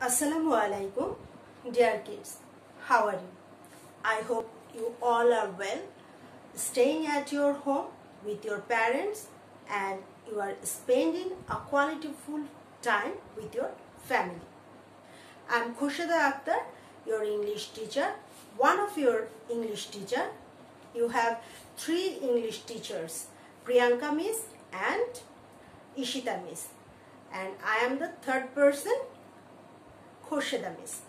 Assalamu alaikum, dear kids. How are you? I hope you all are well, staying at your home with your parents and you are spending a qualityful time with your family. I am Khurshida Akhtar, your English teacher, one of your English teacher. You have three English teachers, Priyanka Miss and Ishita Miss. And I am the third person, Khurshida Miss.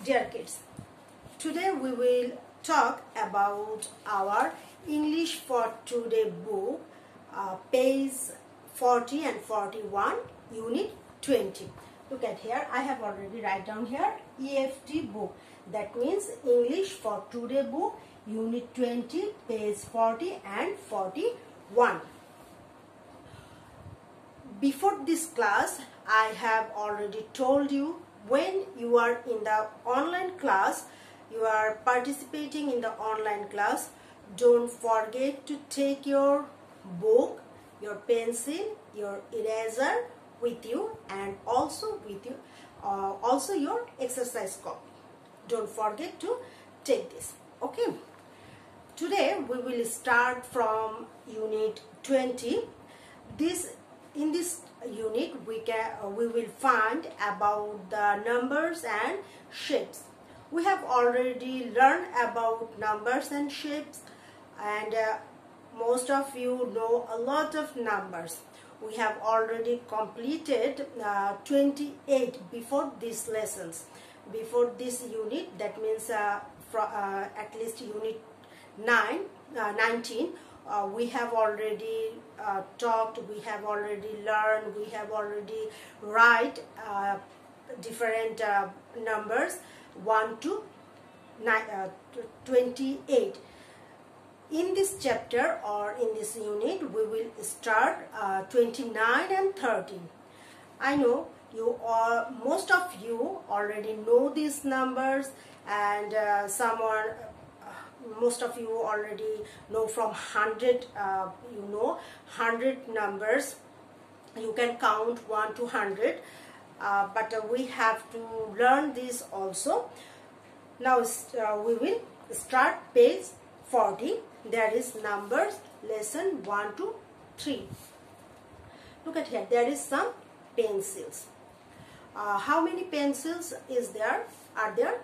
Dear kids, today we will talk about our English for Today book, page 40 and 41, unit 20. Look at here, I have already write down here EFT book. That means English for Today book, unit 20, page 40 and 41. Before this class, I have already told you, when you are in the online class, you are participating in the online class, don't forget to take your book, your pencil, your eraser with you, and also with you, also your exercise copy. Don't forget to take this. Okay. Today we will start from unit 20. In this unit we will find about the numbers and shapes. We have already learned about numbers and shapes, and most of you know a lot of numbers. We have already completed 28 before these lessons, before this unit. That means at least unit 19. We have already talked, we have already learned, we have already write different numbers 1 to 28. In this chapter or in this unit, we will start 29 and 30. I know you all, most of you already know these numbers, and most of you already know from 100, you know 100 numbers. You can count 1 to 100, but we have to learn this also. Now we will start page 40. There is numbers lesson 1 to 3. Look at here, there is some pencils. How many pencils are there?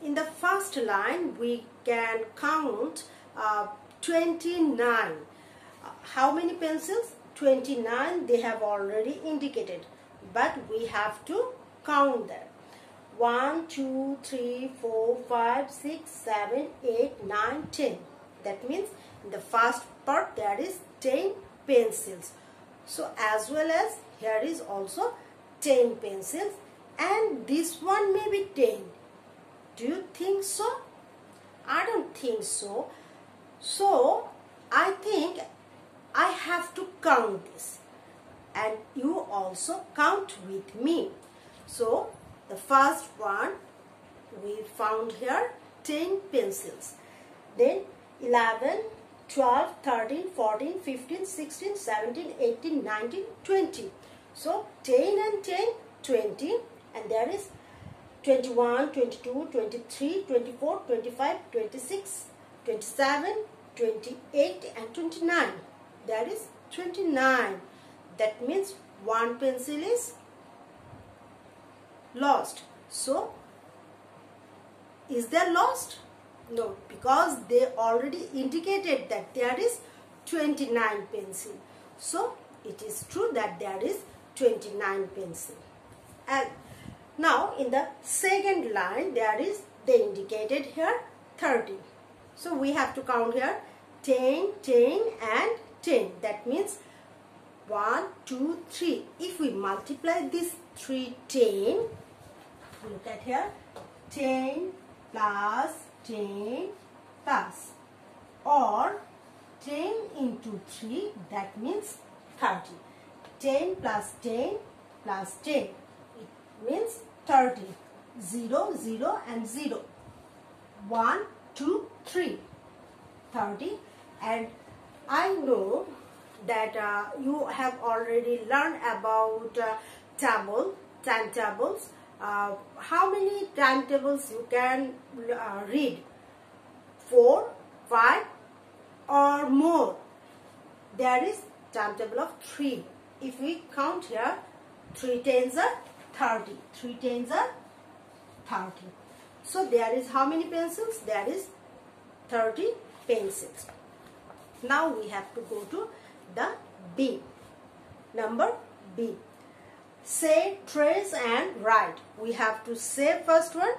In the first line we can count 29. How many pencils? 29 they have already indicated, but we have to count them. 1, 2, 3, 4, 5, 6, 7, 8, 9, 10. That means in the first part there is 10 pencils. So as well as here is also 10 pencils, and this one may be 10. Do you think so? I don't think so. So I think I have to count this, and you also count with me. So the first one we found here 10 pencils. Then 11, 12, 13, 14, 15, 16, 17, 18, 19, 20. So 10 and 10, 20, and there is 21, 22, 23, 24, 25, 26, 27, 28 and 29. There is 29. That means one pencil is lost. So, is there lost? No, because they already indicated that there is 29 pencil. So, it is true that there is 29 pencil. And now in the second line they indicated here 30. So we have to count here 10, 10 and 10. That means 1, 2, 3. If we multiply these 3 10, look at here, 10 plus 10 plus, or 10 into 3, that means 30. 10 plus 10 plus 10. It means 30. 0, 0 and 0. 1, 2, 3. 30. And I know that you have already learned about table timetables. How many timetables you can read? 4, 5 or more. There is timetable of 3. If we count here, 3 tens are 30. 3 tens are 30. So there is how many pencils? There is 30 pencils. Now we have to go to the B. Number B. Say, trace and write. We have to say first one,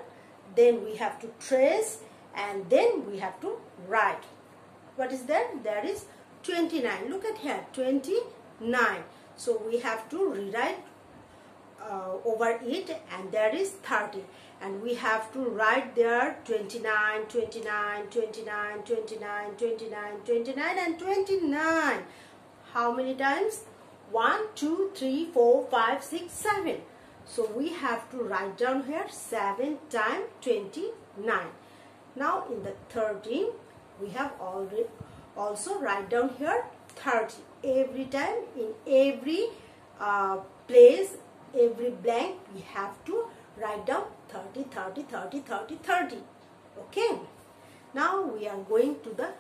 then we have to trace, and then we have to write. What is that? There is 29. Look at here, 29. So we have to rewrite over it, and there is 30. And we have to write there 29, 29, 29, 29, 29, 29 and 29. How many times? 1, 2, 3, 4, 5, 6, 7. So we have to write down here 7 times 29. Now in the 13, we have already also write down here 30. Every time, in every place, every blank, we have to write down 30, 30, 30, 30, 30. Okay. Now we are going to the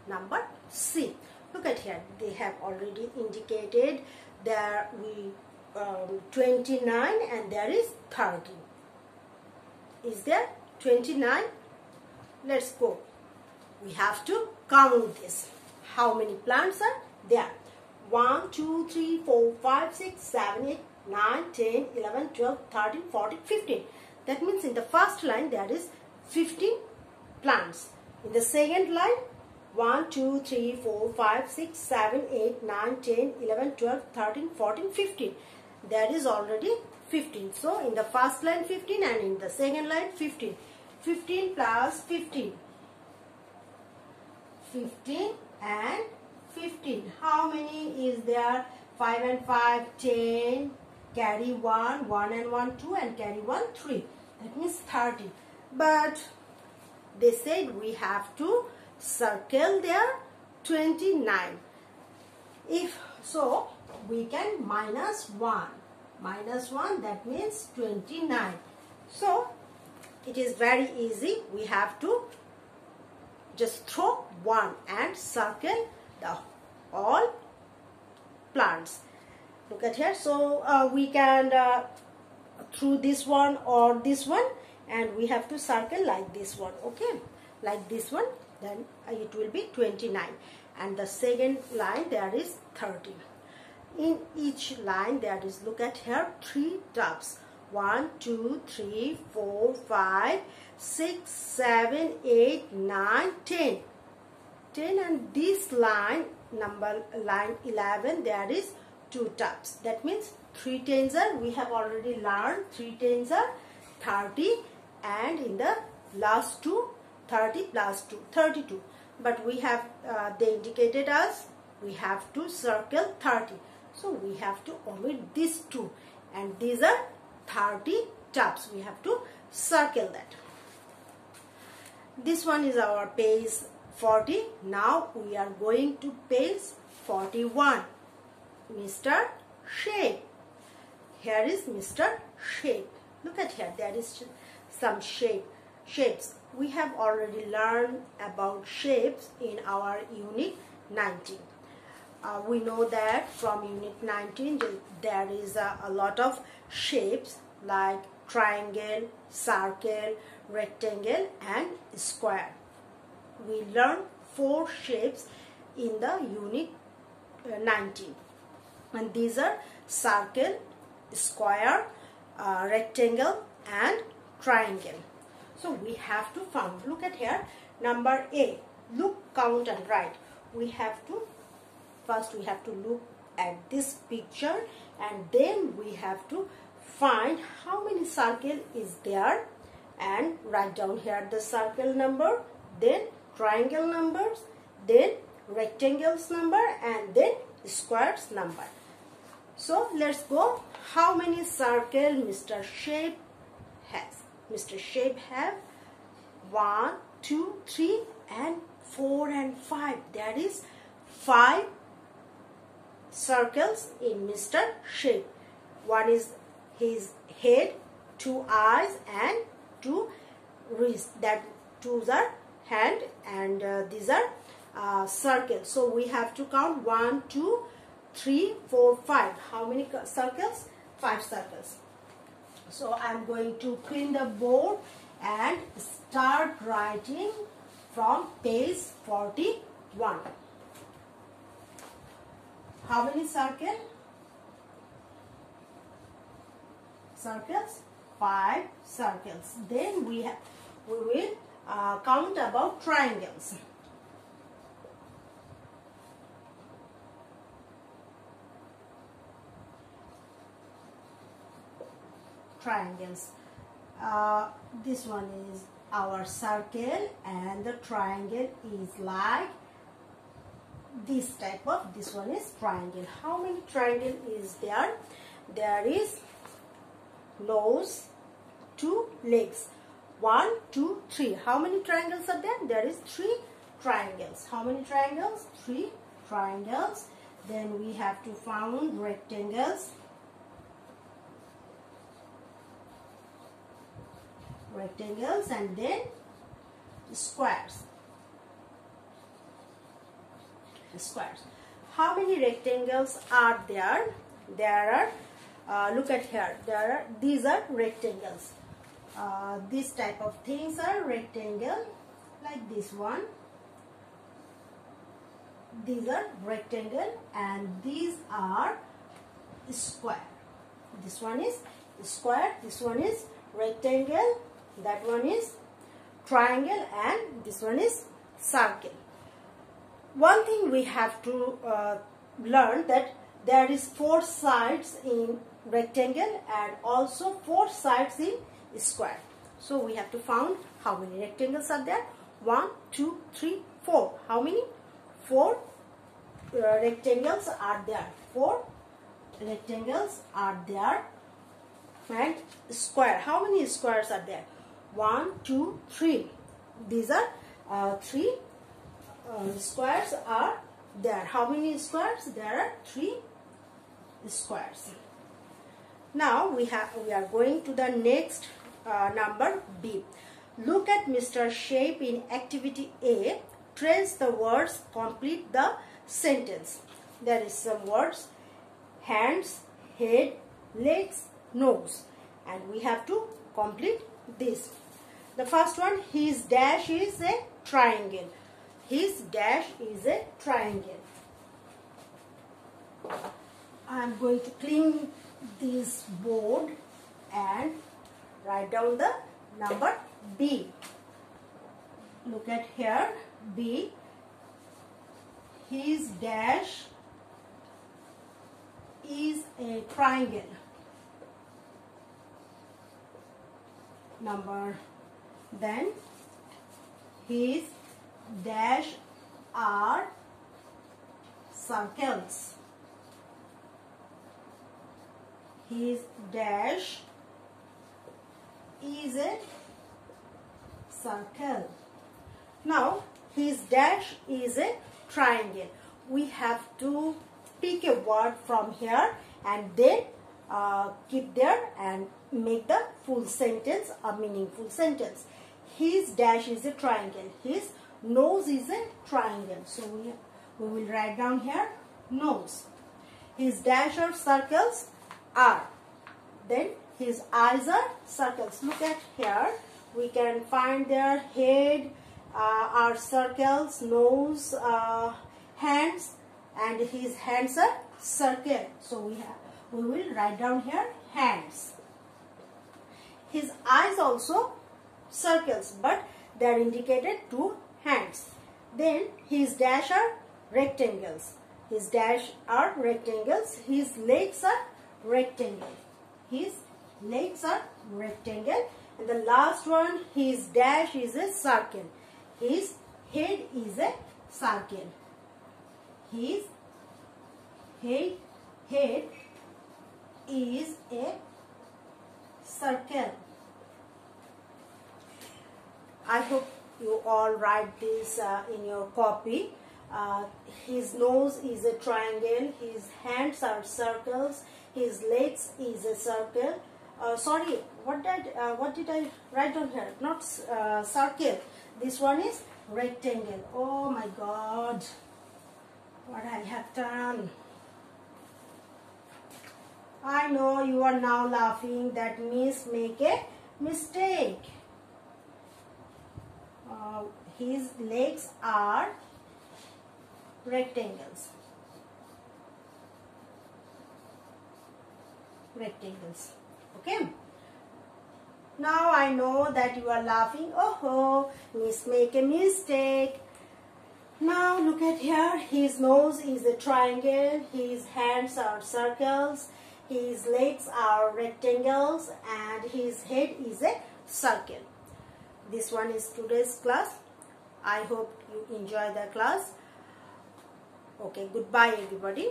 number C. Look at here. They have already indicated there 29 and there is 30. Is there 29? Let's go. We have to count this. How many plants are there? 1, 2, 3, 4, 5, 6, 7, 8, 9, 10, 11, 12, 13, 14, 15. That means in the first line there is 15 plants. In the second line, 1, 2, 3, 4, 5, 6, 7, 8, 9, 10, 11, 12, 13, 14, 15. There is already 15. So in the first line 15 and in the second line 15. 15 plus 15. 15 and 15. How many is there? 5 and 5, 10. Carry 1, 1 and 1, 2 and carry 1, 3. That means 30. But they said we have to circle there 29. If so, we can minus 1. Minus 1, that means 29. So it is very easy. We have to just throw 1 and circle the all plants. Look at here. So we can through this one or this one, and we have to circle like this one. Okay, like this one. Then it will be 29. And the second line there is 30. In each line there is, look at here, 3 tubs. 1, 2, 3, 4, 5, 6, 7, 8, 9, 10. 10, and this line, line 11, there is 2 tubs. That means 3 tens are, we have already learned 3 tens are 30, and in the last two, 30 plus 2, 32. But we have, they indicated us, we have to circle 30. So we have to omit these 2, and these are 30 tubs. We have to circle that. This one is our page 40. Now we are going to page 41. Mr. Shape. Here is Mr. Shape. Look at here. There is some shapes. We have already learned about shapes in our unit 19. We know that from unit 19 there is a lot of shapes like triangle, circle, rectangle and square. We learned 4 shapes in the unit 19, and these are circle, square, rectangle and triangle. So we have to find. Look at here, number A. Look, count and write. We have to first look at this picture, and then we have to find how many circle is there and write down here the circle number, then triangle numbers, then rectangles number, and then squares number. So let's go. How many circle Mr. Shape has? Mr. Shape have 1, 2, 3 and 4 and 5. There is 5 circles in Mr. Shape. One is his head, 2 eyes and 2 wrists. That 2 are hand and these are circles. So we have to count 1, 2, 3, 4, 5. How many circles? 5 circles. So I am going to clean the board and start writing from page 41. How many circles? 5 circles. Then we will count about triangles. This one is our circle and the triangle is like this type of, this one is triangle. How many triangle is there? There is nose, 2 legs, 1, 2, 3. How many triangles are there? There is 3 triangles. How many triangles? 3 triangles. Then we have to find rectangles. And then squares. How many rectangles are there? There are, look at here, these are rectangles. This type of things are rectangle, like this one. These are rectangle and these are square. This one is square, this one is rectangle, that one is triangle and this one is circle. One thing we have to learn that there is 4 sides in rectangle and also 4 sides in square. So we have to find how many rectangles are there. 1, 2, 3, 4. How many? 4 rectangles are there. 4 rectangles are there. And square. How many squares are there? 1, 2, 3. These are 3 squares are there. How many squares? There are 3 squares. Now we are going to the next number B. Look at Mr. Shape in activity A. Trace the words, complete the sentence. There is some words: hands, head, legs, nose, and we have to complete this. The first one, his dash is a triangle. His dash is a triangle. I am going to clean this board and write down the number B. Look at here, B. His dash is a triangle. Then his dash are circles. His dash is a circle. Now his dash is a triangle. We have to pick a word from here and then keep there and make the full sentence a meaningful sentence. His dash is a triangle. His nose is a triangle. So we will write down here nose. His dash or circles are. Then his eyes are circles. Look at here. We can find their head are circles, nose, hands, and his hands are circle. So we will write down here hands. His eyes also circles, but they are indicated to hands. Then his dash are rectangles. His dash are rectangles. His legs are rectangle. His legs are rectangle. And the last one, his dash is a circle. His head is a circle. His head is a circle. I hope you all write this in your copy. His nose is a triangle. His hands are circles. His legs is a circle. Sorry, what did I write on here? Not circle. This one is rectangle. Oh my God, what I have done. I know you are now laughing. That means make a mistake. His legs are rectangles. Okay. Now I know that you are laughing. Oh, miss make a mistake. Now look at here. His nose is a triangle. His hands are circles. His legs are rectangles. And his head is a circle. This one is today's class. I hope you enjoy the class. Okay, goodbye everybody.